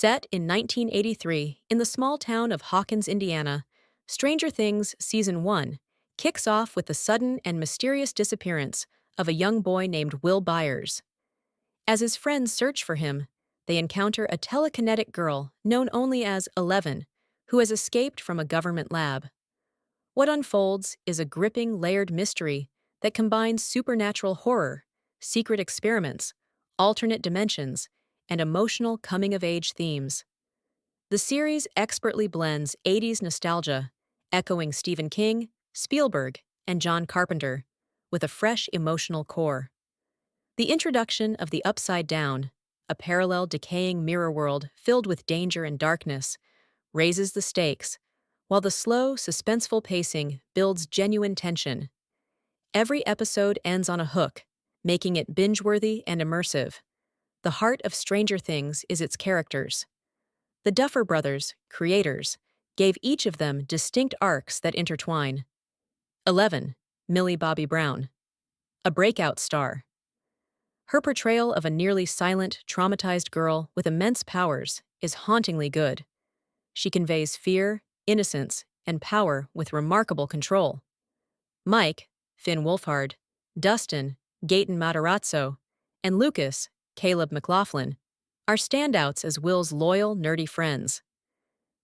Set in 1983 in the small town of Hawkins, Indiana, Stranger Things Season 1 kicks off with the sudden and mysterious disappearance of a young boy named Will Byers. As his friends search for him, they encounter a telekinetic girl known only as 11, who has escaped from a government lab. What unfolds is a gripping, layered mystery that combines supernatural horror, secret experiments, alternate dimensions, and emotional coming-of-age themes. The series expertly blends 80s nostalgia, echoing Stephen King, Spielberg, and John Carpenter, with a fresh emotional core. The introduction of the Upside Down, a parallel decaying mirror world filled with danger and darkness, raises the stakes, while the slow, suspenseful pacing builds genuine tension. Every episode ends on a hook, making it binge-worthy and immersive. The heart of Stranger Things is its characters. The Duffer Brothers, creators, gave each of them distinct arcs that intertwine. 11. Millie Bobby Brown. A breakout star. Her portrayal of a nearly silent, traumatized girl with immense powers is hauntingly good. She conveys fear, innocence, and power with remarkable control. Mike, Finn Wolfhard, Dustin, Gaten Matarazzo, and Lucas, Caleb McLaughlin, are standouts as Will's loyal, nerdy friends.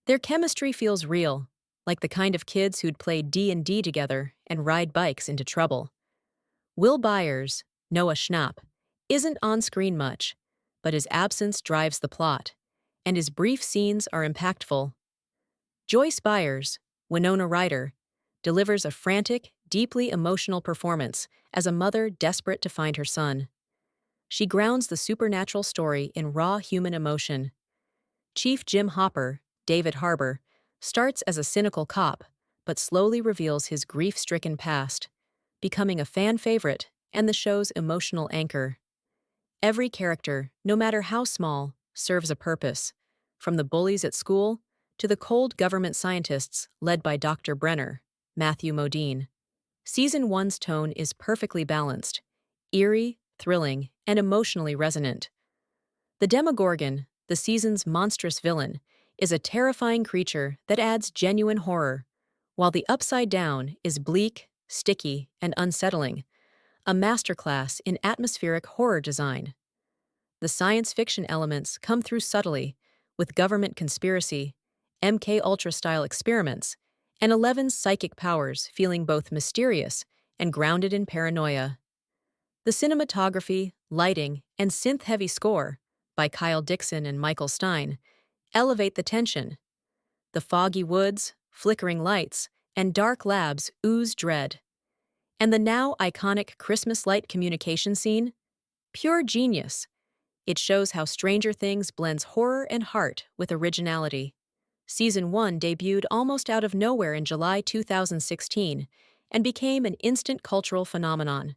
Their chemistry feels real, like the kind of kids who'd play D&D together and ride bikes into trouble. Will Byers, Noah Schnapp, isn't on screen much, but his absence drives the plot, and his brief scenes are impactful. Joyce Byers, Winona Ryder, delivers a frantic, deeply emotional performance as a mother desperate to find her son. She grounds the supernatural story in raw human emotion. Chief Jim Hopper, David Harbour, starts as a cynical cop, but slowly reveals his grief-stricken past, becoming a fan favorite and the show's emotional anchor. Every character, no matter how small, serves a purpose, from the bullies at school to the cold government scientists led by Dr. Brenner, Matthew Modine. Season 1's tone is perfectly balanced, eerie, thrilling, and emotionally resonant. The Demogorgon, the season's monstrous villain, is a terrifying creature that adds genuine horror, while the Upside Down is bleak, sticky, and unsettling, a masterclass in atmospheric horror design. The science fiction elements come through subtly, with government conspiracy, MK Ultra-style experiments, and Eleven's psychic powers feeling both mysterious and grounded in paranoia. The cinematography, lighting, and synth-heavy score, by Kyle Dixon and Michael Stein, elevate the tension. The foggy woods, flickering lights, and dark labs ooze dread. And the now iconic Christmas light communication scene? Pure genius. It shows how Stranger Things blends horror and heart with originality. Season 1 debuted almost out of nowhere in July 2016 and became an instant cultural phenomenon.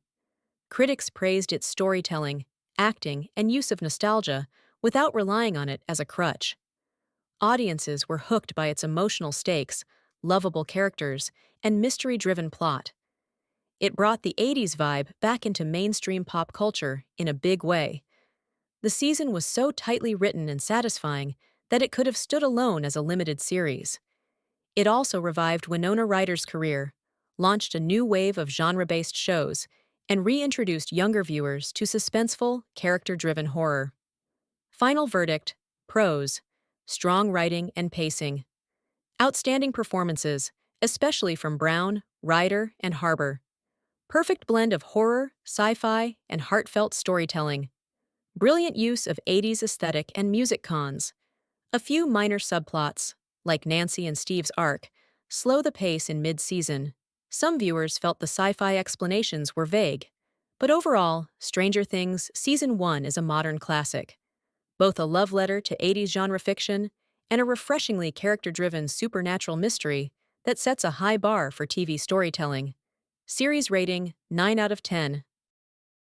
Critics praised its storytelling, acting, and use of nostalgia without relying on it as a crutch. Audiences were hooked by its emotional stakes, lovable characters, and mystery-driven plot. It brought the 80s vibe back into mainstream pop culture in a big way. The season was so tightly written and satisfying that it could have stood alone as a limited series. It also revived Winona Ryder's career, launched a new wave of genre-based shows, and reintroduced younger viewers to suspenseful, character-driven horror. Final verdict: pros, strong writing and pacing. Outstanding performances, especially from Brown, Ryder, and Harbour. Perfect blend of horror, sci-fi, and heartfelt storytelling. Brilliant use of 80s aesthetic and music cons. A few minor subplots, like Nancy and Steve's arc, slow the pace in mid-season. Some viewers felt the sci-fi explanations were vague, but overall, Stranger Things Season 1 is a modern classic. Both a love letter to 80s genre fiction and a refreshingly character-driven supernatural mystery that sets a high bar for TV storytelling. Series rating 9 out of 10.